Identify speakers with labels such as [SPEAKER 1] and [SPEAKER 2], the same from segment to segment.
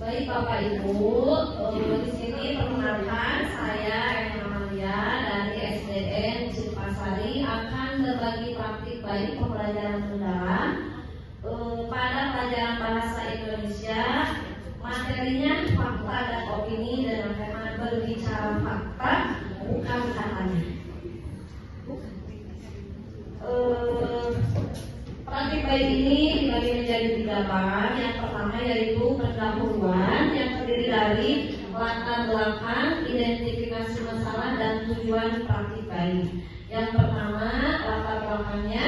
[SPEAKER 1] Baik Bapak Ibu, di sini perkenalkan saya Ena Amalia dari SDN Cipasari akan berbagi praktik baik pembelajaran mendalam pada pelajaran bahasa Indonesia. Materinya fakta dan opini dengan tema berbicara fakta bukan katanya. Praktik baik ini dibagi menjadi 3 bab. Yang pertama yaitu pendahuluan yang terdiri dari latar belakang, identifikasi masalah dan tujuan praktik baik. Yang pertama latar belakangnya,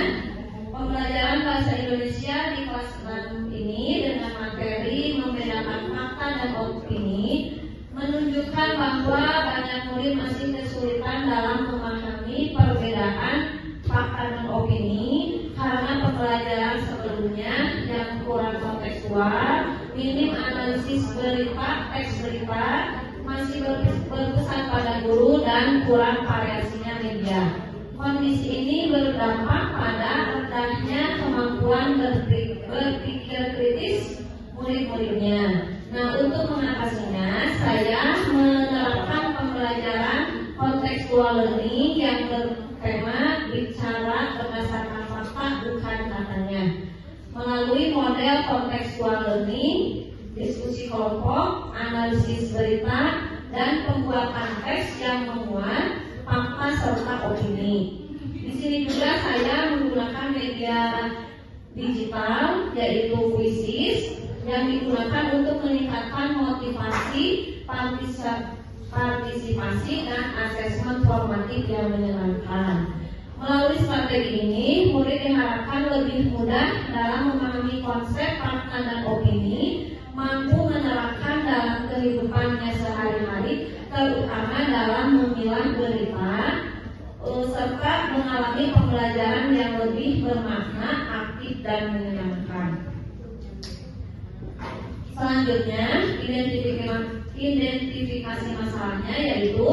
[SPEAKER 1] pembelajaran bahasa Indonesia di kelas 6 ini dengan materi membedakan fakta dan opini menunjukkan bahwa banyak murid masih kesulitan dalam memahami perbedaan fakta dan opini karena pembelajaran sebelumnya yang kurang kontekstual, minim analisis berita, teks berita, masih berpesan pada guru dan kurang variasinya media. Kondisi ini berdampak pada rendahnya kemampuan berpikir kritis murid-muridnya. Nah, untuk mengatasinya, saya menerapkan pembelajaran contextual learning yang bertema bicara berdasarkan fakta bukan katanya. Melalui model contextual learning, diskusi kelompok, analisis berita, dan pembuatan teks yang memuat fakta serta opini. Di sini juga saya menggunakan media digital yaitu Quizzes yang digunakan untuk meningkatkan motivasi, partisipasi dan asesmen formatif yang menyenangkan. Melalui strategi ini, murid diharapkan lebih mudah dalam memahami konsep fakta dan opini, mampu menerapkan dalam kehidupannya sehari-hari, terutama dalam memilah berita, serta mengalami pembelajaran yang lebih bermakna, aktif dan menyenangkan. Selanjutnya, identifikasi masalahnya yaitu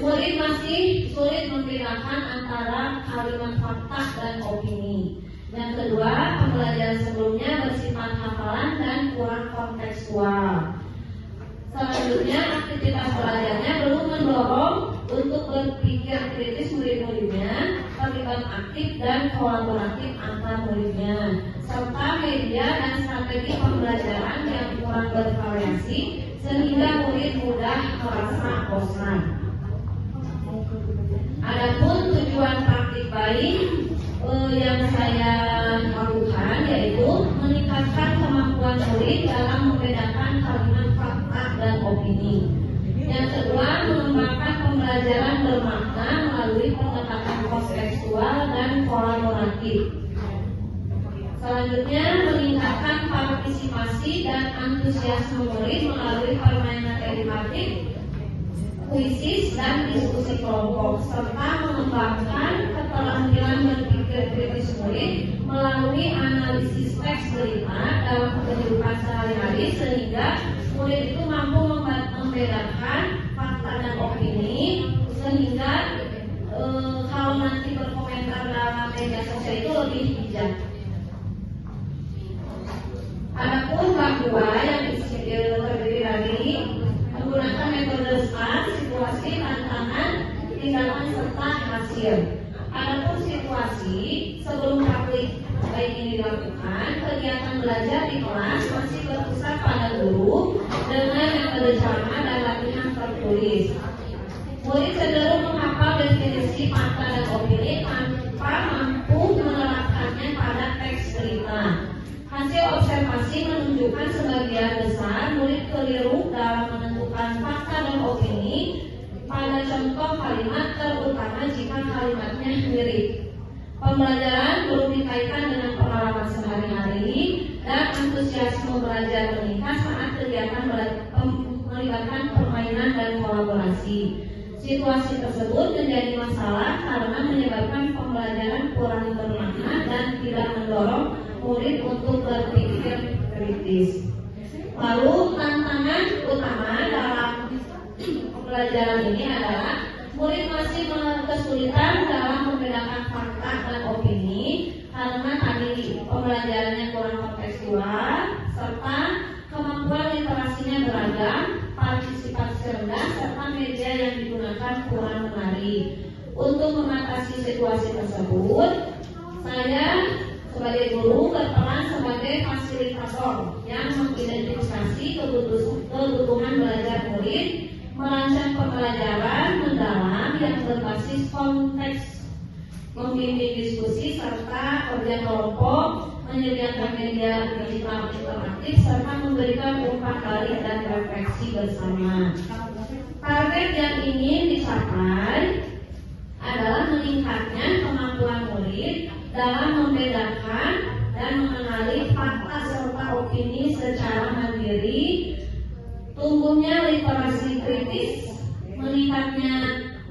[SPEAKER 1] murid masih sulit membedakan antara kalimat fakta dan opini. Yang kedua, pembelajaran sebelumnya bersifat hafalan dan kurang kontekstual. Selanjutnya, aktivitas belajarnya belum mendorong untuk berpikir kritis murid-muridnya, terlibat aktif dan kolaboratif antar muridnya, serta media dan strategi pembelajaran yang kurang bervariasi sehingga murid mudah merasa bosan. Adapun tujuan praktik baik yang saya lakukan yaitu meningkatkan kemampuan murid dalam membedakan kalimat fakta dan opini. Yang kedua, mengembangkan pembelajaran bermakna melalui pendekatan kontekstual dan kolaboratif. Selanjutnya, meningkatkan partisipasi dan antusiasme murid melalui permainan edukatif, kuisis dan diskusi kelompok, serta mengembangkan keterampilan berpikir kritis murid melalui analisis teks berita dalam kehidupan sehari-hari sehingga murid itu mampu membedakan fakta dan opini sehingga kalau nanti berkomentar dalam media sosial itu lebih bijak. Adapun bab 2 yang terdiri dari menggunakan metode STAR, situasi, tantangan, tindakan serta hasil. Adapun situasi, sebelum praktik baik ini dilakukan, kegiatan belajar di kelas masih berpusat pada guru dengan metode ceramah dan latihan tertulis. Murid cenderung menghafal definisi fakta dan opini tanpa mampu menerapkannya pada teks berita. Hasil observasi menunjukkan sebagian besar murid keliru dalam menentukan fakta dan opini pada contoh kalimat, terutama jika kalimatnya mirip. Pembelajaran belum dikaitkan dengan pengalaman sehari-hari dan antusiasme belajar meningkat saat kegiatan melibatkan permainan dan kolaborasi. Situasi tersebut menjadi masalah karena menyebabkan pembelajaran kurang bermakna dan tidak mendorong murid untuk berpikir kritis. Lalu tantangan utama dalam pembelajaran ini adalah murid masih kesulitan dalam membedakan fakta dan opini karena tadi pembelajarannya kurang kontekstual serta kemampuan literasinya yang digunakan kurang menarik. Untuk mengatasi situasi tersebut, saya sebagai guru berperan sebagai fasilitator yang mengidentifikasi kebutuhan belajar murid, merancang pembelajaran mendalam yang berbasis konteks, membimbing diskusi serta kerja kelompok, menyediakan media digital interaktif, serta memberikan umpan balik dan refleksi bersama. Target yang ingin dicapai adalah meningkatnya kemampuan murid dalam membedakan dan mengenali fakta serta opini secara mandiri, tumbuhnya literasi kritis, meningkatnya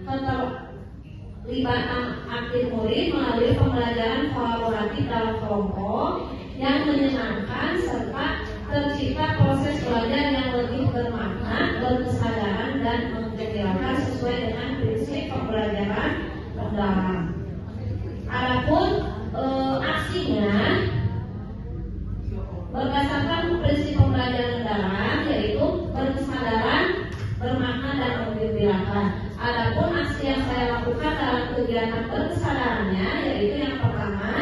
[SPEAKER 1] keterlibatan aktif murid melalui pembelajaran kolaboratif dalam kelompok yang menyenangkan, serta tercipta proses belajar yang lebih bermakna, berkesadaran, dan menggembirakan sesuai dengan prinsip pembelajaran mendalam. Adapun aksinya berdasarkan prinsip pembelajaran mendalam, yaitu berkesadaran, bermakna, dan menggembirakan. Adapun aksi yang saya lakukan dalam kegiatan berkesadarannya, yaitu yang pertama,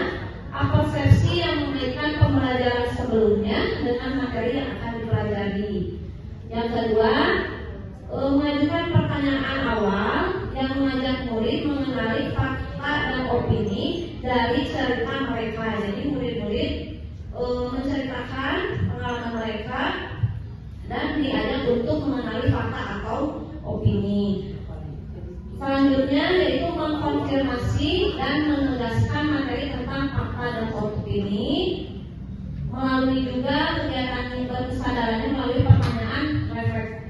[SPEAKER 1] persepsi yang mengaitkan pembelajaran sebelumnya dengan materi yang akan dipelajari. Yang kedua, mengajukan pertanyaan awal yang mengajak murid mengenali fakta dan opini dari cerita mereka. Jadi murid-murid menceritakan pengalaman mereka dan diajak untuk mengenali fakta atau opini. Selanjutnya yaitu mengkonfirmasi dan menegaskan materi tentang fakta dan opini, melalui juga kegiatan berkesadarannya melalui pertanyaan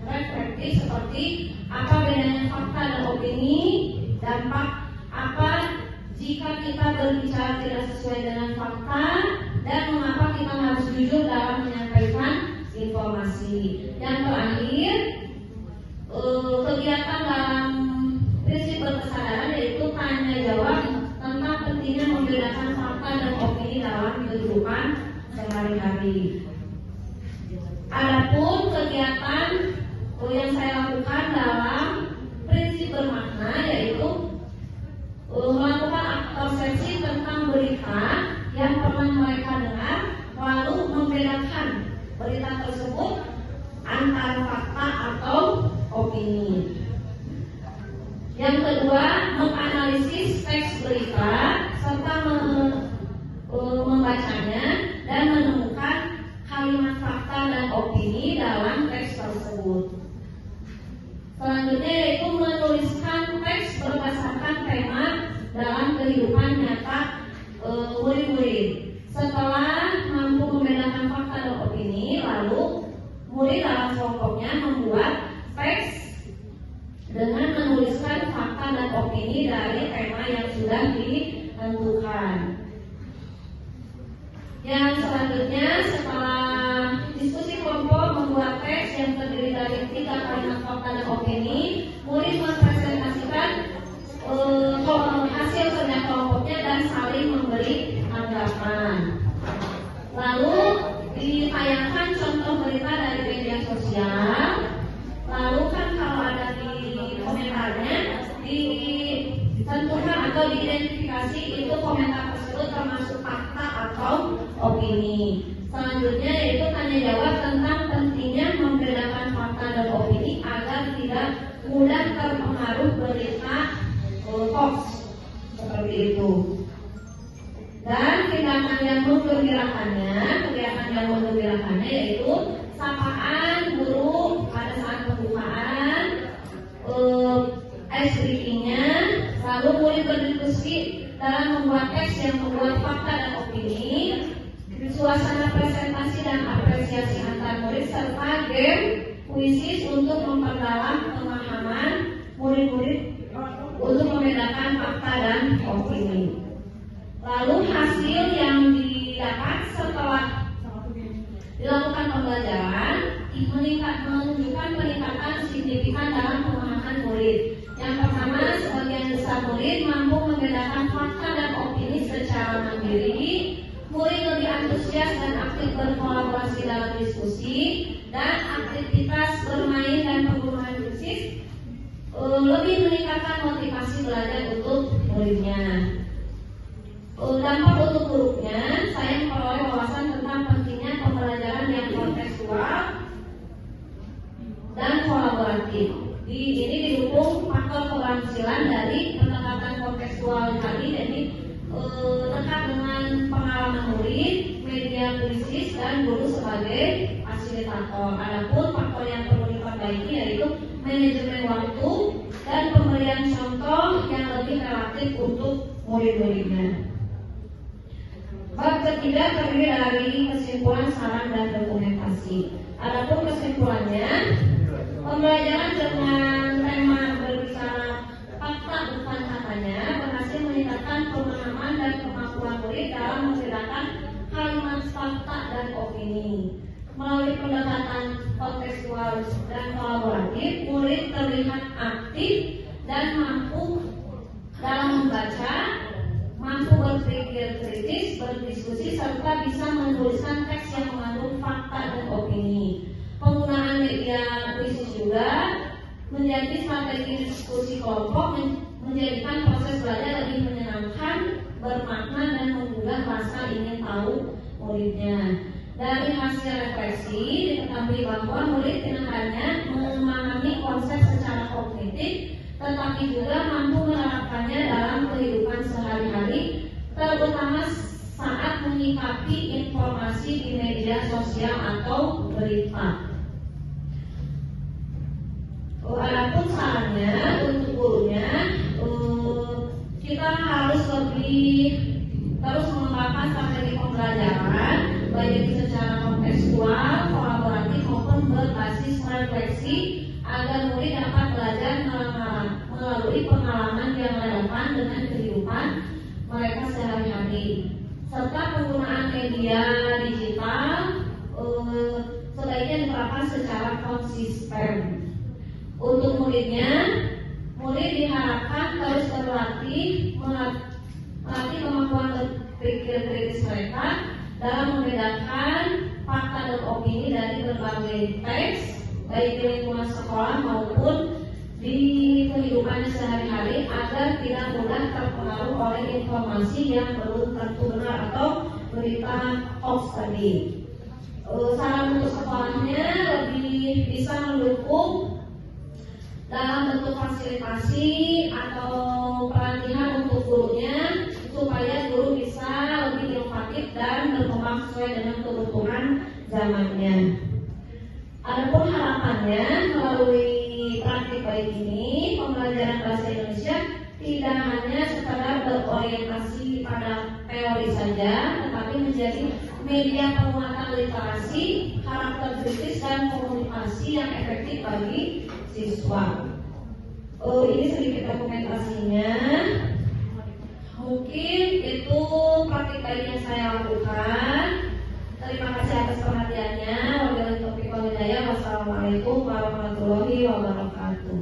[SPEAKER 1] reflektif seperti apa bedanya fakta dan opini, dampak apa jika kita berbicara tidak sesuai dengan fakta, dan mengapa kita harus jujur dalam menyampaikan informasi. Yang terakhir, kegiatan dalam prinsip berkesadaran yaitu tanya jawab tentang pentingnya membedakan fakta dan opini dalam kehidupan sehari-hari. Adapun kegiatan yang saya lakukan dalam prinsip bermakna yaitu melakukan persepsi tentang berita yang pernah mereka dengar, lalu membedakan berita tersebut antara fakta atau opini. Yang kedua, menganalisis teks berita serta membacanya dan menemukan kalimat fakta dan opini dalam teks tersebut. Selanjutnya yaitu menuliskan teks berdasarkan tema dalam kehidupan nyata murid-murid. Setelah mampu membedakan fakta dan opini, lalu murid dalam kelompoknya membuat teks dengan menuliskan fakta dan opini dari tema yang sudah ditentukan. Yang selanjutnya, setelah diskusi kelompok membuat teks yang terdiri dari 3 kalimat fakta dan opini, murid mempresentasikan hasil kerja kelompoknya dan saling memberi tanggapan. Lalu ditayangkan contoh berita dari media sosial. Lalu kan kalau ada di komentarnya ditentukan atau diidentifikasi itu komentar tersebut termasuk fakta atau opini. Selanjutnya yaitu tanya jawab tentang pentingnya membedakan fakta dan opini agar tidak mudah terpengaruh berita hoax seperti itu. Dan tindakan yang menggembirakannya, kegiatan yang menggembirakannya yaitu sapaan guru pada saat pembukaan, ice breaking-nya, lalu murid berdiskusi dalam membuat teks yang membuat fakta dan opini, suasana presentasi dan apresiasi antar murid, serta game puisi untuk memperdalam pemahaman murid-murid untuk membedakan fakta dan opini. Lalu hasil yang didapat setelah dilakukan pembelajaran menunjukkan peningkatan signifikan dalam pemahaman murid. Yang pertama, sebagian besar murid mampu membedakan fakta dan opini secara mandiri. Murid lebih antusias dan aktif berkolaborasi dalam diskusi, dan aktivitas bermain dan penggunaan fisik lebih meningkatkan motivasi belajar untuk muridnya. Dampak untuk buruknya, saya memperoleh wawasan tentang pentingnya pembelajaran yang kontekstual dan kolaboratif. Ini didukung faktor keberhasilan dari pendekatan kontekstual tadi, jadi dekat dengan pengalaman murid, media krisis, dan guru sebagai fasilitator. Adapun faktor yang perlu diperbaiki yaitu manajemen waktu dan pemberian contoh yang lebih relatif untuk murid-muridnya. Bab ketiga terdiri dari kesimpulan, saran, dan dokumentasi. Adapun kesimpulannya, pembelajaran dengan tema berbicara fakta bukan katanya berhasil meningkatkan pemahaman dan kemampuan murid dalam membedakan kalimat fakta dan opini. Melalui pendekatan kontekstual dan kolaboratif, murid terlihat aktif dan mampu dalam membaca, mampu berpikir kritis, berdiskusi, serta bisa menuliskan teks yang mengandung fakta dan opini. Penggunaan media krisis juga menjadi strategi diskusi kelompok, menjadikan proses belajar lebih menyenangkan, bermakna, dan menggugah rasa ingin tahu muridnya. Dari hasil refleksi diketahui bahwa murid tidak hanya memahami konsep secara kognitif, tetapi juga mampu menerapkannya dalam kehidupan sehari-hari, terutama saat menyikapi informasi di media sosial atau berita. Adapun sarannya untuk gurunya, kita harus lebih terus mengembangkan strategi pembelajaran baik secara kontekstual, kolaboratif maupun berbasis refleksi agar murid dapat belajar melalui pengalaman yang relevan dengan kehidupan mereka sehari-hari. Serta penggunaan media digital sebaiknya diterapkan secara konsisten. Untuk muridnya, murid diharapkan terus berlatih melatih kemampuan berpikir kritis mereka dalam membedakan fakta dan opini dari berbagai teks, baik di lingkungan sekolah maupun di kehidupan sehari-hari, agar tidak mudah terpengaruh oleh informasi yang belum tentu benar atau berita hoax tadi. Saran untuk sekolahnya lebih bisa mendukung dalam bentuk fasilitasi atau pelatihan untuk gurunya, supaya guru bisa lebih inovatif dan berkembang sesuai dengan kebutuhan zamannya. Adapun harapannya, melalui praktik baik ini, pembelajaran bahasa Indonesia tidak hanya sekadar berorientasi pada teori saja, tetapi menjadi media penguatan literasi, karakter kritis, dan komunikasi yang efektif bagi siswa. Ini sedikit dokumentasinya. Mungkin itu praktik baik yang saya lakukan. Terima kasih atas perhatiannya. Wabillahi taufiq wal hidayah. Wassalamualaikum warahmatullahi wabarakatuh.